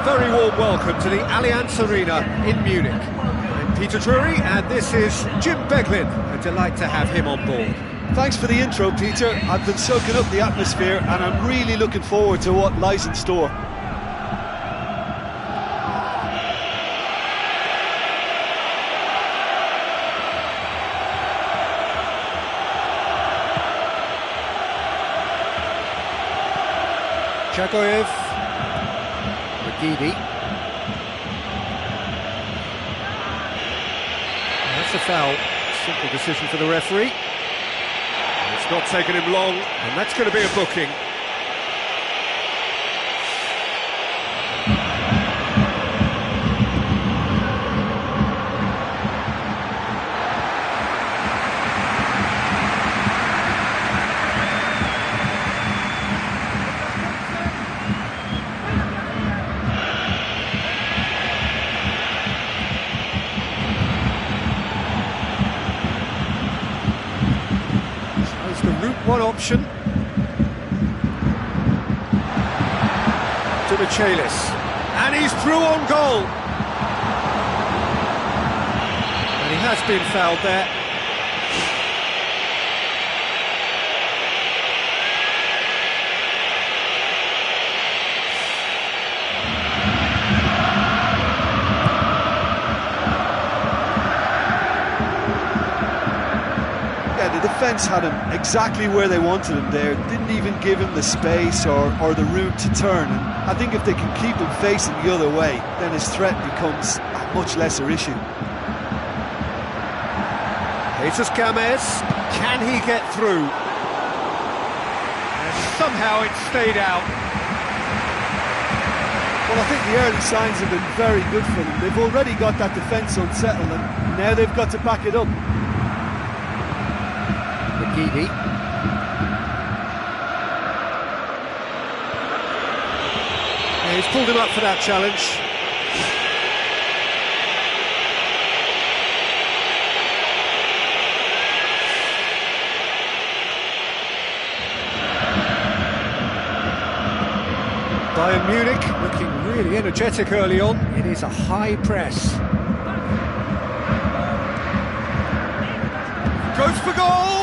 very warm welcome to the Allianz Arena in Munich. I'm Peter Drury and this is Jim Beglin. A delight to have him on board. Thanks for the intro, Peter. I've been soaking up the atmosphere and I'm really looking forward to what lies in store. Chagoyev, Magidi. That's a foul. Simple decision for the referee. It's not taken him long, and that's going to be a booking. One option to Michaelis, and he's through on goal, and he has been fouled there. The defence had him exactly where they wanted him there, didn't even give him the space or the room to turn, and I think if they can keep him facing the other way, then his threat becomes a much lesser issue. Jesus Gomez, can he get through? And somehow it stayed out. Well, I think the early signs have been very good for them. They've already got that defence unsettled and now they've got to back it up. Magidi. Yeah, he's pulled him up for that challenge. Bayern Munich looking really energetic early on. It is a high press. Goes for goal!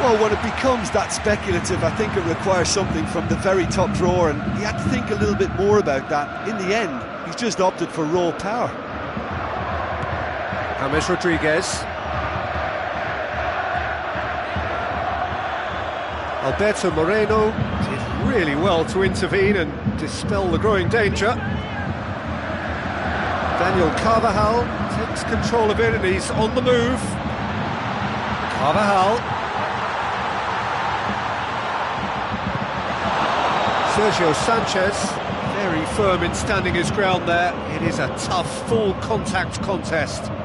Well, when it becomes that speculative, I think it requires something from the very top drawer, and he had to think a little bit more about that. In the end, he's just opted for raw power. James Rodriguez. Alberto Moreno did really well to intervene and dispel the growing danger. Daniel Carvajal takes control of it and he's on the move. Carvajal. Sergio Sanchez, very firm in standing his ground there. It is a tough, full contact contest. Some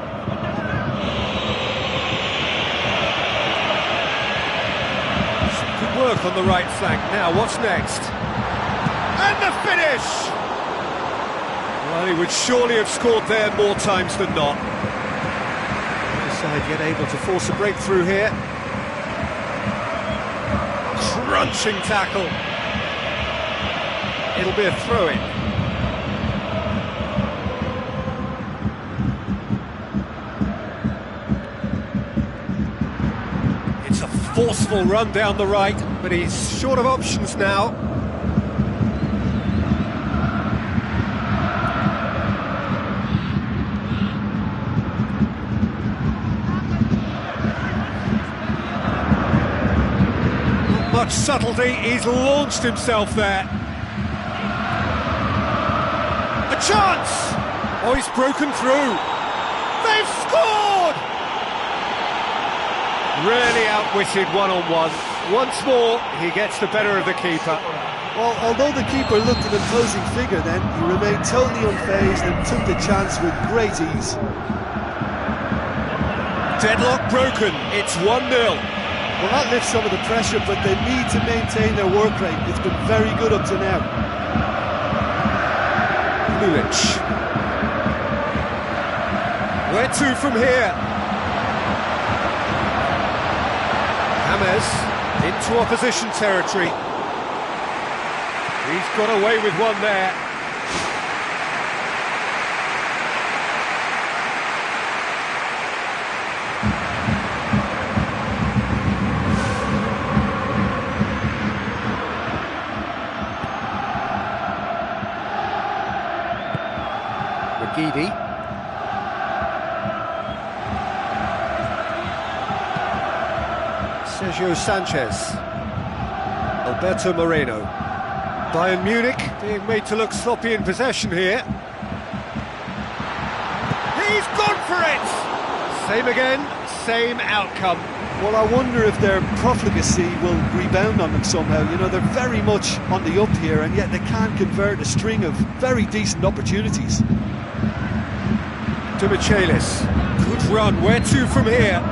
good work on the right flank. Now, what's next? And the finish! Well, he would surely have scored there more times than not. The side yet able to force a breakthrough here. Crunching tackle. It'll be a throw-in. It's a forceful run down the right, but he's short of options now. Not much subtlety, he's launched himself there. Chance! Oh, he's broken through. They've scored! Really outwitted one-on-one. Once more, he gets the better of the keeper. Well, although the keeper looked an imposing figure then, he remained totally unfazed and took the chance with great ease. Deadlock broken. It's 1-0. Well, that lifts some of the pressure, but they need to maintain their work rate. It's been very good up to now. Where to from here? James into opposition territory. He's got away with one there. Guidi. Sergio Sanchez. Alberto Moreno. Bayern Munich being made to look sloppy in possession here. He's gone for it! Same again, same outcome. Well, I wonder if their profligacy will rebound on them somehow. You know, they're very much on the up here, and yet they can't convert a string of very decent opportunities. To Michelis. Good run, where to from here?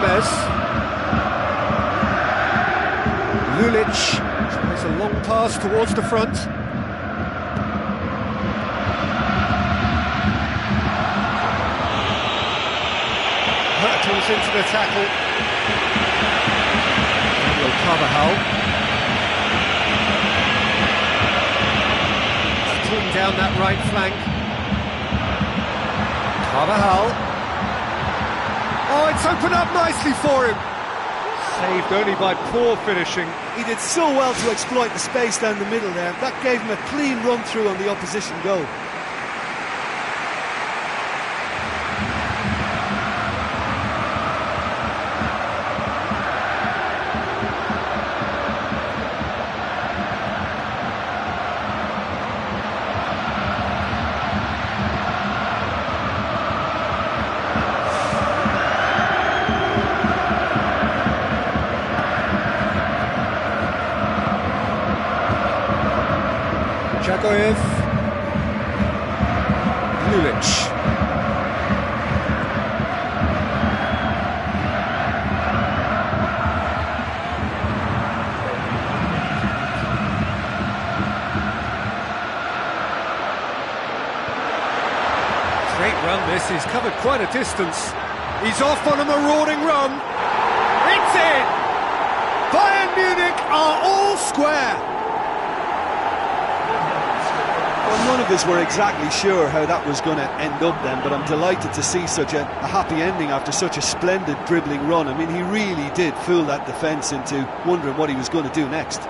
James. Lulic tries a long pass towards the front. Hurtles into the tackle. Daniel Carvajal. Hurtling down that right flank. Carvajal. Oh, it's opened up nicely for him. Saved only by poor finishing. He did so well to exploit the space down the middle there. That gave him a clean run through on the opposition goal. Jagoev, Lulic. Great run this, he's covered quite a distance. He's off on a marauding run. It's in! Bayern Munich are all square. Well, none of us were exactly sure how that was going to end up then, but I'm delighted to see such a happy ending after such a splendid dribbling run. I mean, he really did fool that defence into wondering what he was going to do next.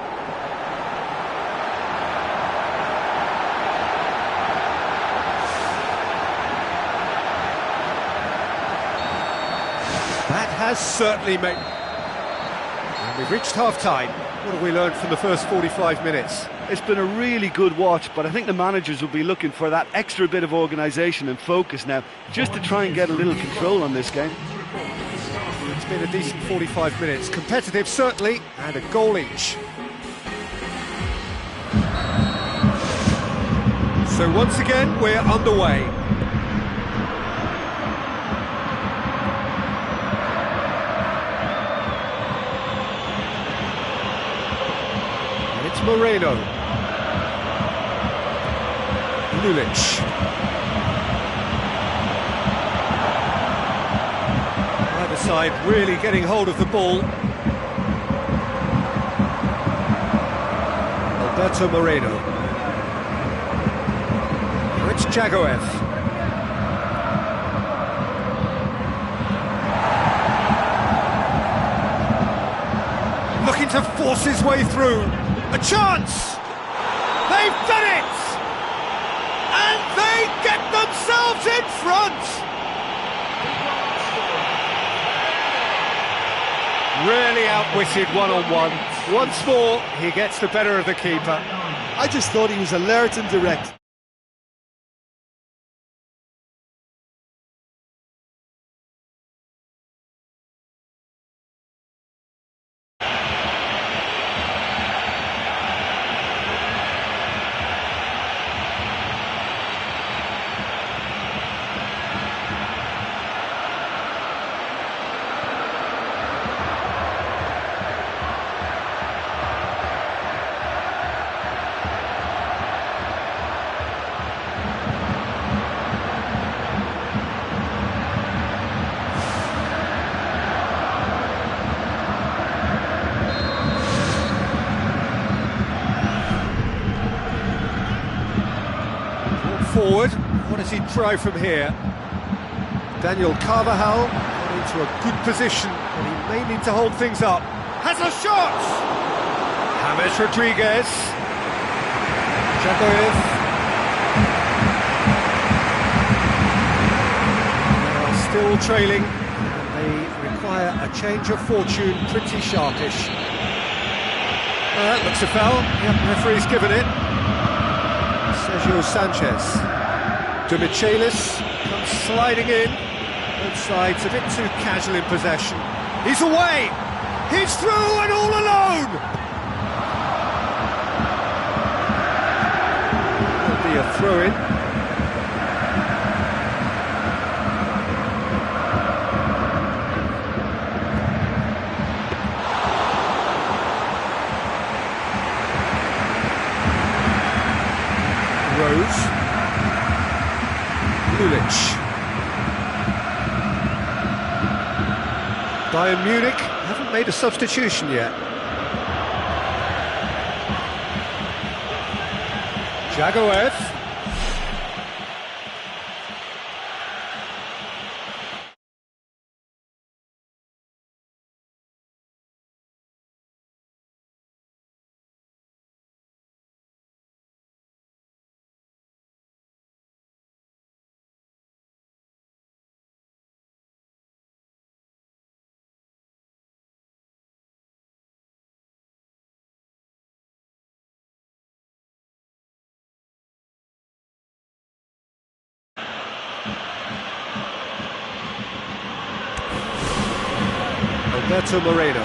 That has certainly made... And we've reached half-time. What have we learned from the first 45 minutes? It's been a really good watch, but I think the managers will be looking for that extra bit of organisation and focus now, just to try and get a little control on this game. It's been a decent 45 minutes. Competitive, certainly, and a goal each. So once again, we're underway. Moreno. Lulic. Either side really getting hold of the ball. Alberto Moreno. Now it's Jagoev. Looking to force his way through. A chance! They've done it! And they get themselves in front! Really outwitted one-on-one. Once more, he gets the better of the keeper. I just thought he was alert and direct. Forward, what does he try from here? Daniel Carvajal got into a good position, but he may need to hold things up. Has a shot! James Rodriguez. Jagoev. They are still trailing, and they require a change of fortune, pretty sharpish. Looks a foul. Yep, referee's given it. Sergio Sanchez. Demichelis comes sliding in. Both sides a bit too casual in possession. He's away! He's through and all alone! There'll be a throw-in. Rose. Lulic. Bayern Munich haven't made a substitution yet. Jagoev. Alberto Moreno.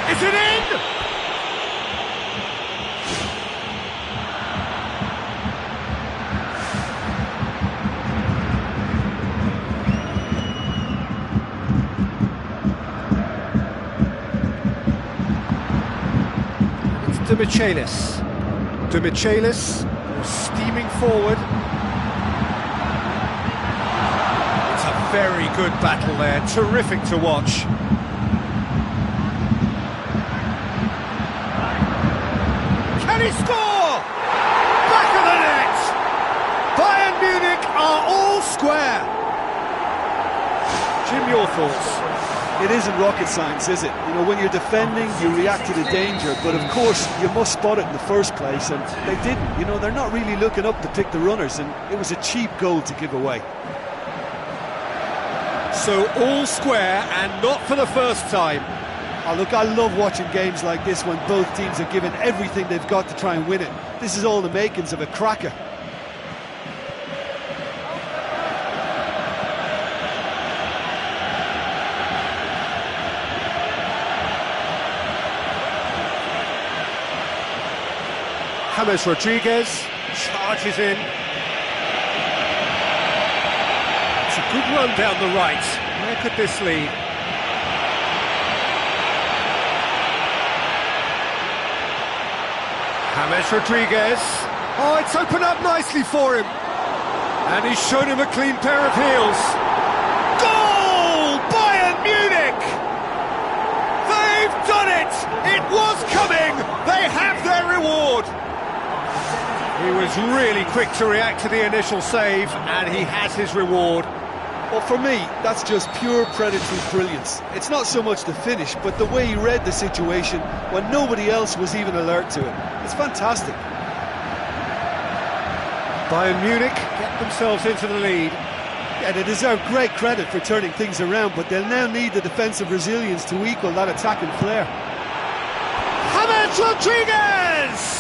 Is it in? It's Demichelis. Demichelis steaming forward. Very good battle there, terrific to watch. Can he score? Back of the net! Bayern Munich are all square. Jim, your thoughts? It isn't rocket science, is it? You know, when you're defending, you react to the danger, but of course, you must spot it in the first place, and they didn't. You know, they're not really looking up to pick the runners, and it was a cheap goal to give away. So all square, and not for the first time. Oh, look, I love watching games like this when both teams are given everything they've got to try and win it. This is all the makings of a cracker. James Rodriguez charges in. It's a good run down the right. Where could this lead? James Rodriguez. Oh, it's opened up nicely for him. And he's shown him a clean pair of heels. Goal! Bayern Munich! They've done it! It was coming! They have their reward! He was really quick to react to the initial save, and he has his reward. Well, for me, that's just pure predatory brilliance. It's not so much the finish, but the way he read the situation when nobody else was even alert to it. It's fantastic. Bayern Munich get themselves into the lead. Yeah, they deserve great credit for turning things around, but they'll now need the defensive resilience to equal that attacking flair. James Rodriguez!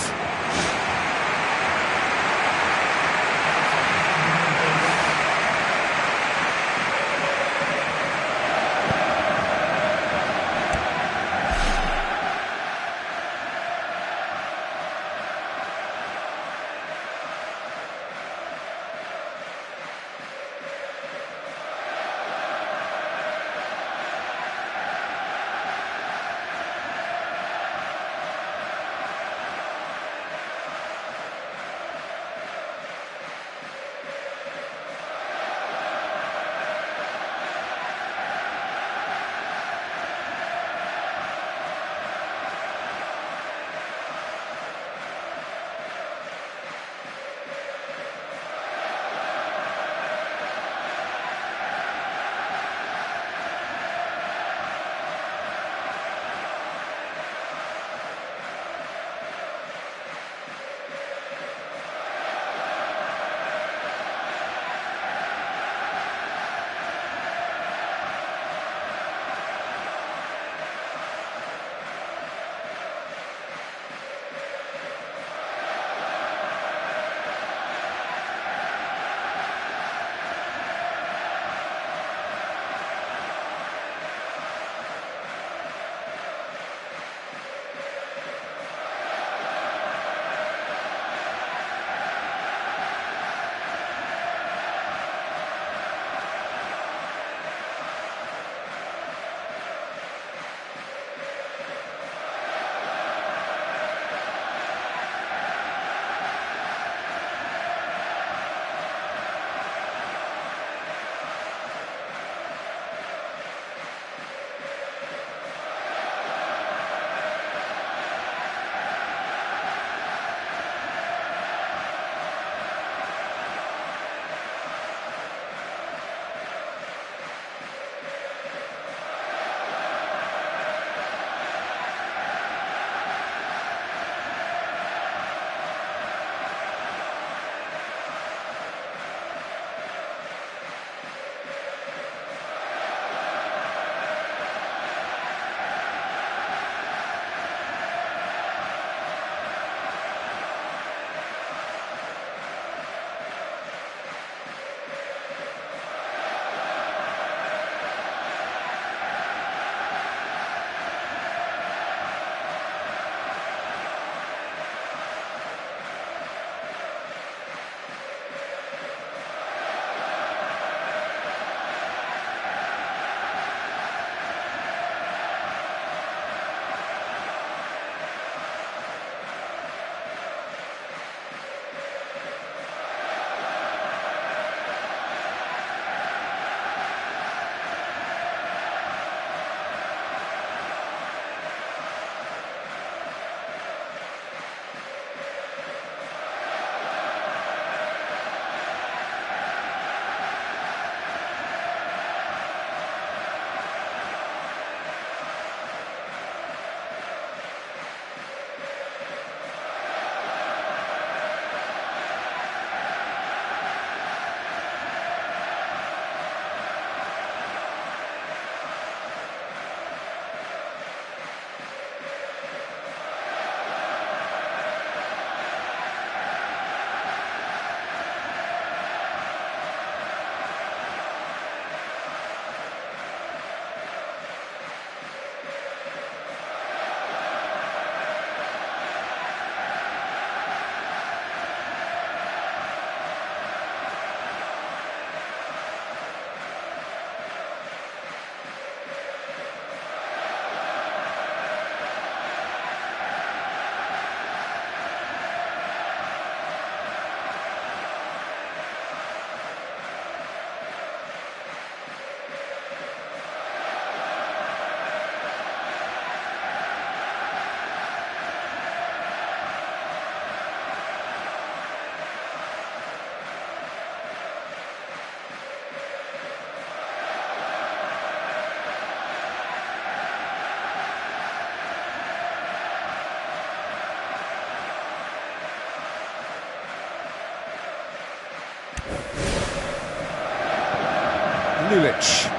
Lulic.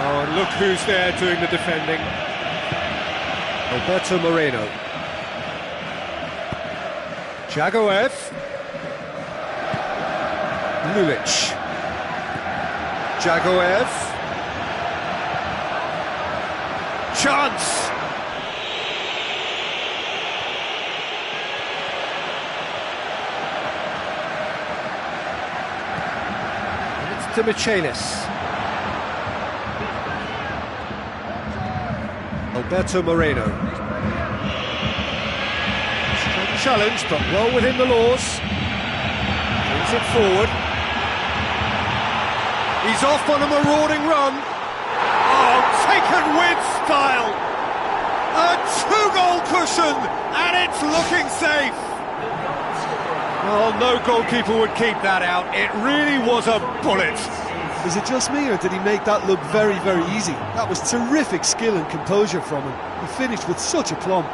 Oh, and look who's there doing the defending. Alberto Moreno. Jagoev. Lulic. Jagoev. Chance! And it's to Michaelis. Alberto Moreno. Strong challenge, but well within the laws. Brings it forward. He's off on a marauding run. Oh, taken with style. A two-goal cushion, and it's looking safe. Oh, no goalkeeper would keep that out. It really was a bullet. Is it just me, or did he make that look very, very easy? That was terrific skill and composure from him. He finished with such aplomb.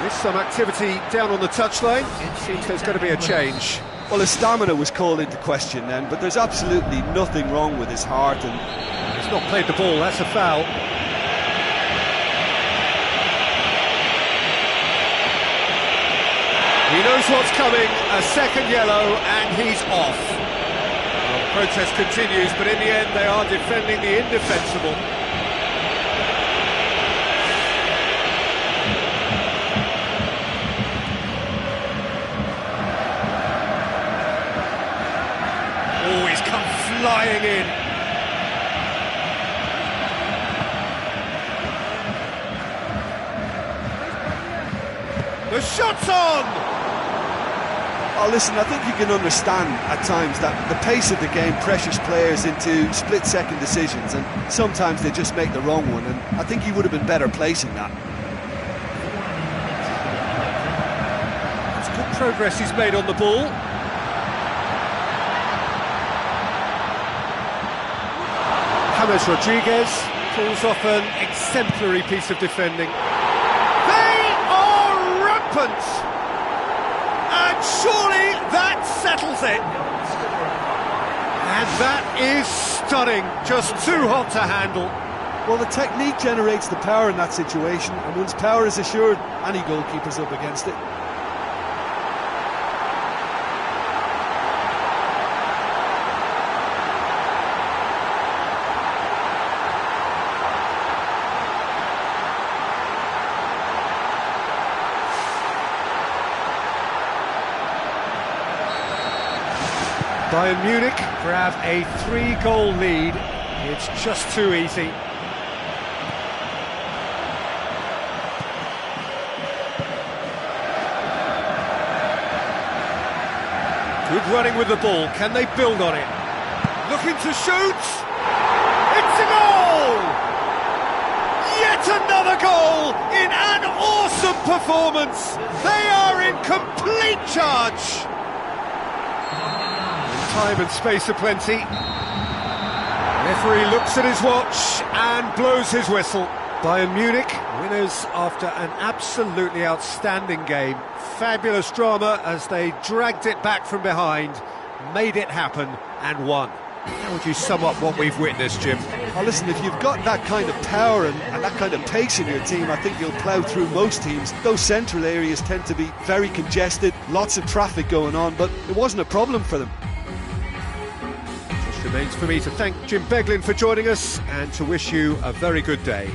There's some activity down on the touchline. It seems there's going to be a change. Well, his stamina was called into question then, but there's absolutely nothing wrong with his heart. And he's not played the ball, that's a foul. He knows what's coming, a second yellow, and he's off. Well, the protest continues, but in the end they are defending the indefensible. Oh, he's come flying in. The shot's on! Oh, listen, I think you can understand at times that the pace of the game pressures players into split-second decisions, and sometimes they just make the wrong one, and I think he would have been better placing that. It's good progress he's made on the ball. James Rodriguez pulls off an exemplary piece of defending. They are rampant! And surely that settles it. And that is stunning, just too hot to handle. Well, the technique generates the power in that situation, and once power is assured, any goalkeeper's up against it. Bayern Munich grab a 3-goal lead. It's just too easy. Good running with the ball. Can they build on it? Looking to shoot. It's a goal! Yet another goal in an awesome performance. They are in complete charge. Time and space aplenty. Referee looks at his watch and blows his whistle. Bayern Munich, winners after an absolutely outstanding game. Fabulous drama as they dragged it back from behind, made it happen and won. How would you sum up what we've witnessed, Jim? Well, listen, if you've got that kind of power and that kind of pace in your team, I think you'll plough through most teams. Those central areas tend to be very congested, lots of traffic going on, but it wasn't a problem for them. Remains for me to thank Jim Beglin for joining us and to wish you a very good day.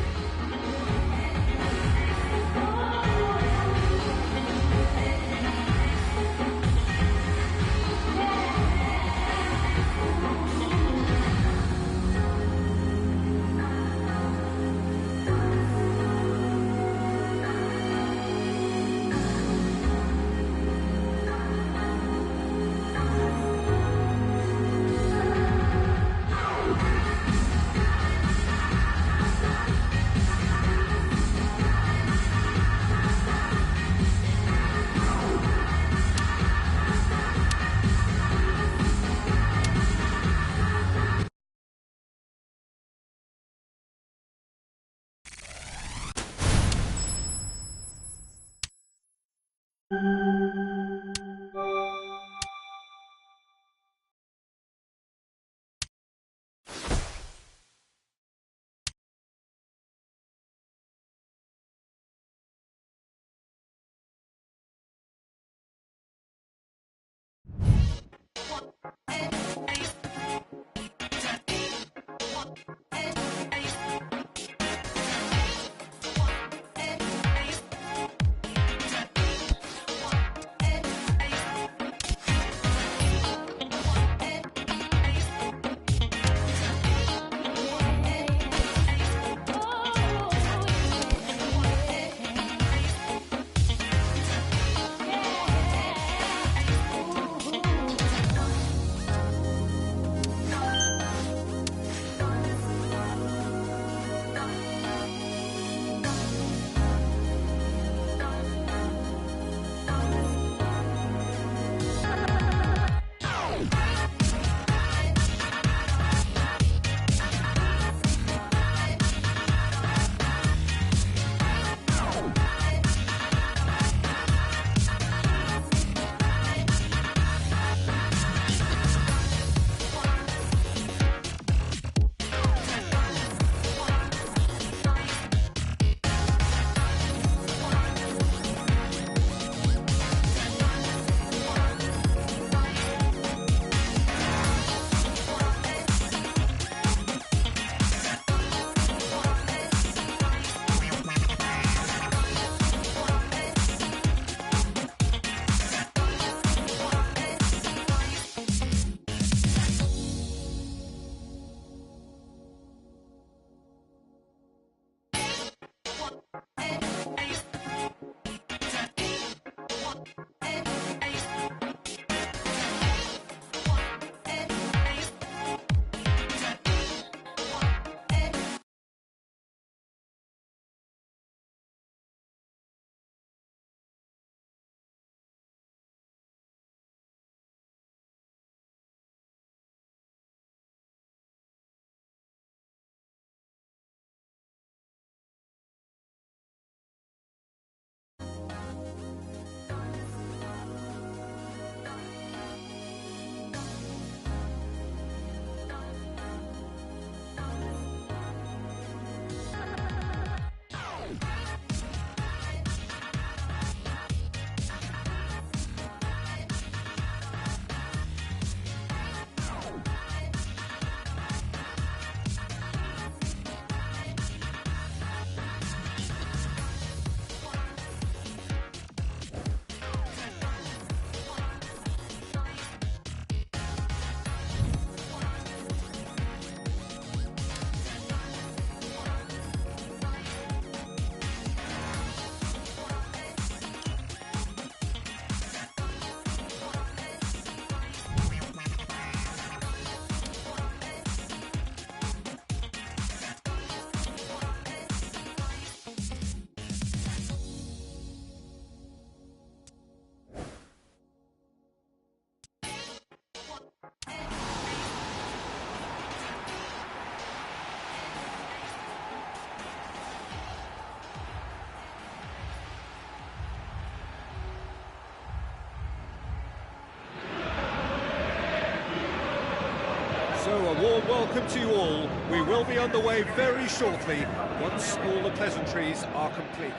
So a warm welcome to you all. We will be underway very shortly, once all the pleasantries are complete.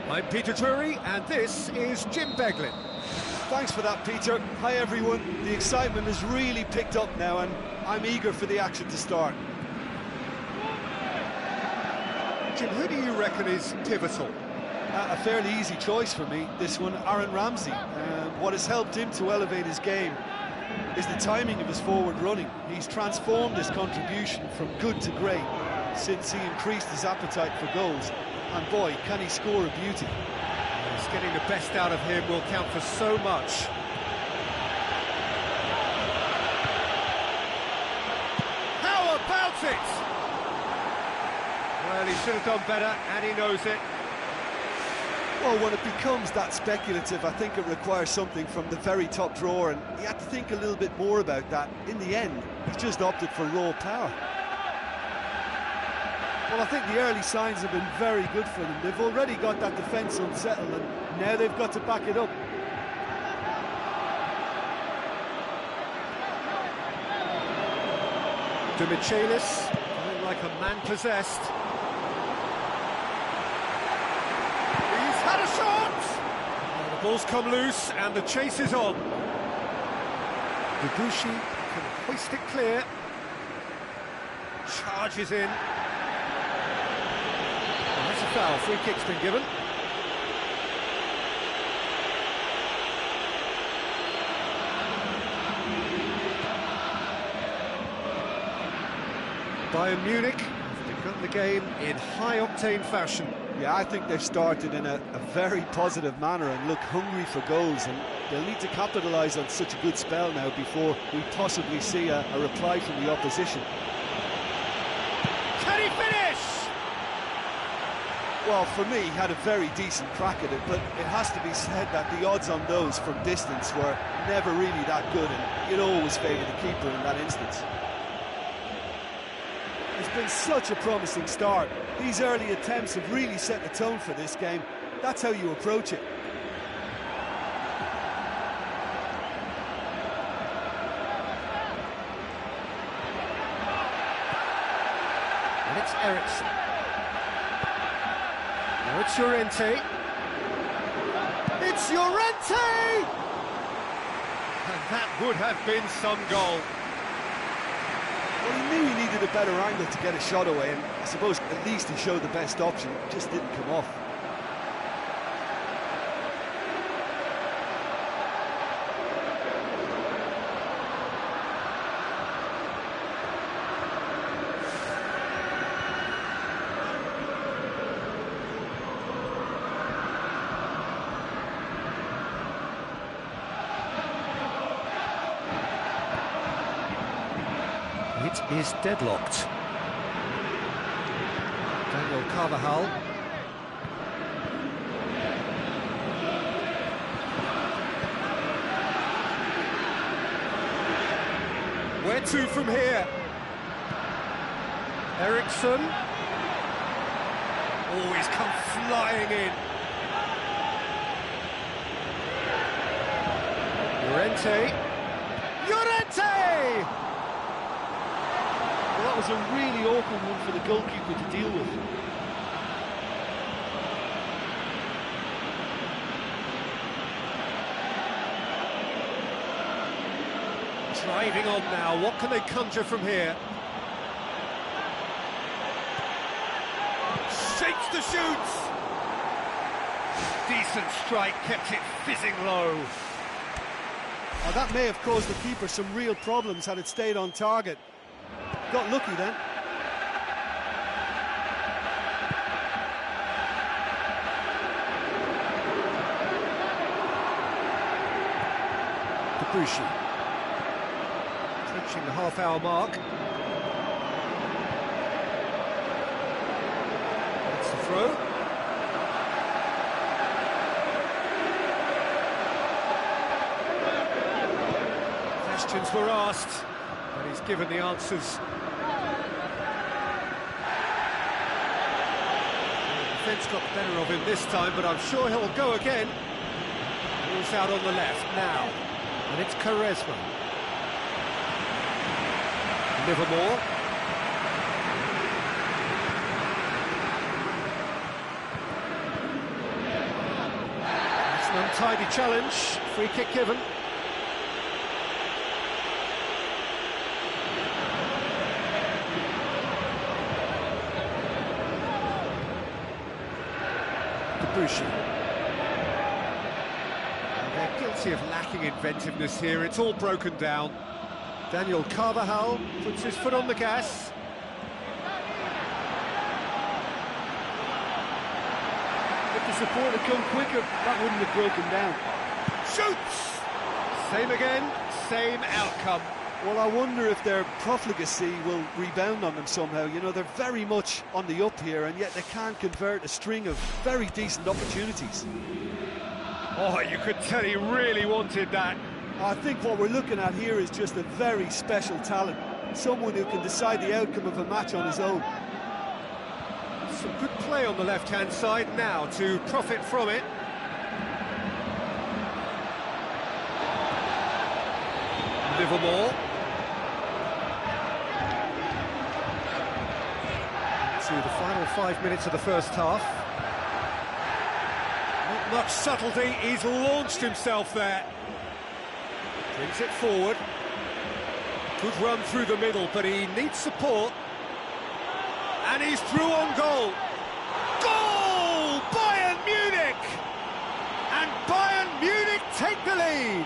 I'm Peter Drury, and this is Jim Beglin. Thanks for that, Peter. Hi everyone. The excitement has really picked up now and I'm eager for the action to start. Jim, who do you reckon is pivotal? A fairly easy choice for me, this one, Aaron Ramsey. What has helped him to elevate his game is the timing of his forward running. He's transformed his contribution from good to great since he increased his appetite for goals. And boy, can he score a beauty. Yes, getting the best out of him will count for so much. How about it? Well, he should have done better, and he knows it. Well, when it becomes that speculative, I think it requires something from the very top drawer, and he had to think a little bit more about that. In the end, he just opted for raw power. Well, I think the early signs have been very good for them. They've already got that defence unsettled, and now they've got to back it up. De Michelis, going like a man possessed. Had a shot! The ball's come loose and the chase is on. Debuchy can hoist it clear. Charges in. And that's a foul. Free kick's been given. Bayern Munich have begun the game in high-octane fashion. Yeah, I think they've started in a very positive manner and look hungry for goals, and they'll need to capitalise on such a good spell now before we possibly see a reply from the opposition. Can he finish? Well, for me, he had a very decent crack at it, but it has to be said that the odds on those from distance were never really that good, and you'd always favour the keeper in that instance. It's been such a promising start. These early attempts have really set the tone for this game. That's how you approach it. And it's Ericsson. Now it's Llorente. It's Llorente! And that would have been some goal. Well, he knew he needed a better angle to get a shot away, and I suppose at least he showed the best option. It just didn't come off. It is deadlocked. Daniel Carvajal. Where to from here? Ericsson. Oh, he's come flying in. Llorente. Llorente! Well, that was a really awkward one for the goalkeeper to deal with. Driving on now, what can they conjure from here? Shapes to shoot! Decent strike, kept it fizzing low. Well, that may have caused the keeper some real problems had it stayed on target. Got lucky then. Debuchy. Approaching the half-hour mark. That's the throw. Questions were asked, and he's given the answers. The defence got the better of him this time, but I'm sure he'll go again. Ball's out on the left now, and it's Quaresma. Livermore. It's an untidy challenge. Free kick given. Debuchy. They're guilty of lacking inventiveness here. It's all broken down. Daniel Carvajal puts his foot on the gas. If the support had come quicker, that wouldn't have broken down. Shoots! Same again, same outcome. Well, I wonder if their profligacy will rebound on them somehow. You know, they're very much on the up here, and yet they can't convert a string of very decent opportunities. Oh, you could tell he really wanted that. I think what we're looking at here is just a very special talent. Someone who can decide the outcome of a match on his own. Some good play on the left-hand side now to profit from it. Livermore. To the final 5 minutes of the first half. Not much subtlety, he's launched himself there. Brings it forward. Good run through the middle, but he needs support. And he's through on goal. Goal! Bayern Munich! And Bayern Munich take the lead.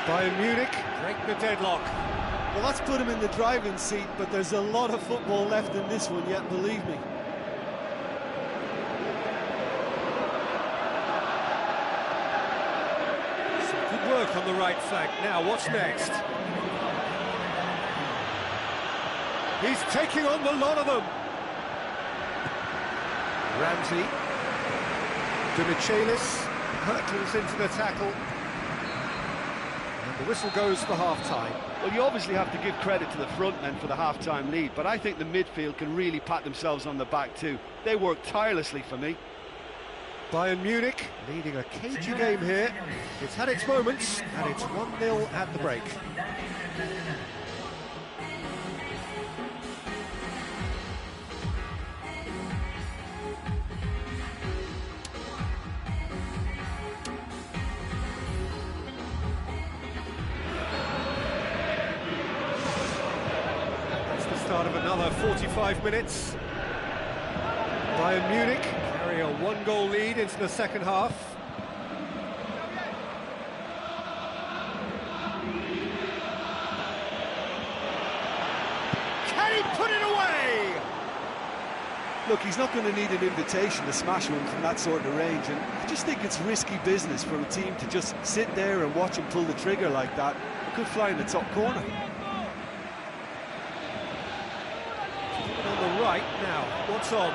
Bayern Munich break the deadlock. Well, that's put him in the driving seat, but there's a lot of football left in this one yet, believe me. Some good work on the right flank. Now, what's next? He's taking on the lot of them. Ramsey. Demichelis hurtles into the tackle. The whistle goes for half-time. Well, you obviously have to give credit to the front men for the half-time lead, but I think the midfield can really pat themselves on the back too. They work tirelessly for me. Bayern Munich leading a cagey game here. It's had its moments, and it's 1-0 at the break. Start of another 45 minutes. Bayern Munich carry a 1-goal lead into the second half. Can he put it away? Look, he's not going to need an invitation to smash one from that sort of range, and I just think it's risky business for a team to just sit there and watch him pull the trigger like that. It could fly in the top corner. On the right now, what's on?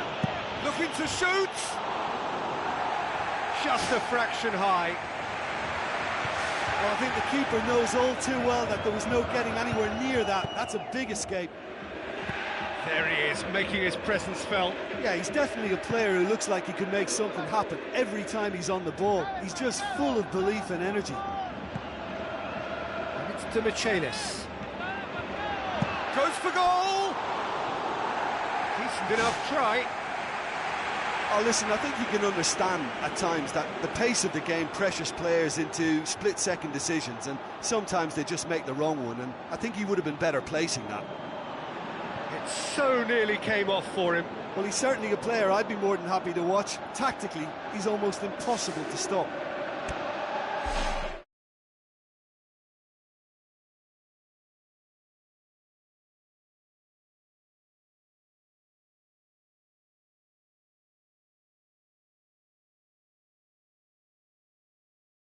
Looking to shoot! Just a fraction high. Well, I think the keeper knows all too well that there was no getting anywhere near that. That's a big escape. There he is, making his presence felt. Yeah, he's definitely a player who looks like he can make something happen every time he's on the ball. He's just full of belief and energy. And it's Demichelis. Goes for goal! Decent enough try. Oh, listen, I think you can understand at times that the pace of the game pressures players into split-second decisions, and sometimes they just make the wrong one, and I think he would have been better placing that. It so nearly came off for him. Well, he's certainly a player I'd be more than happy to watch. Tactically, he's almost impossible to stop.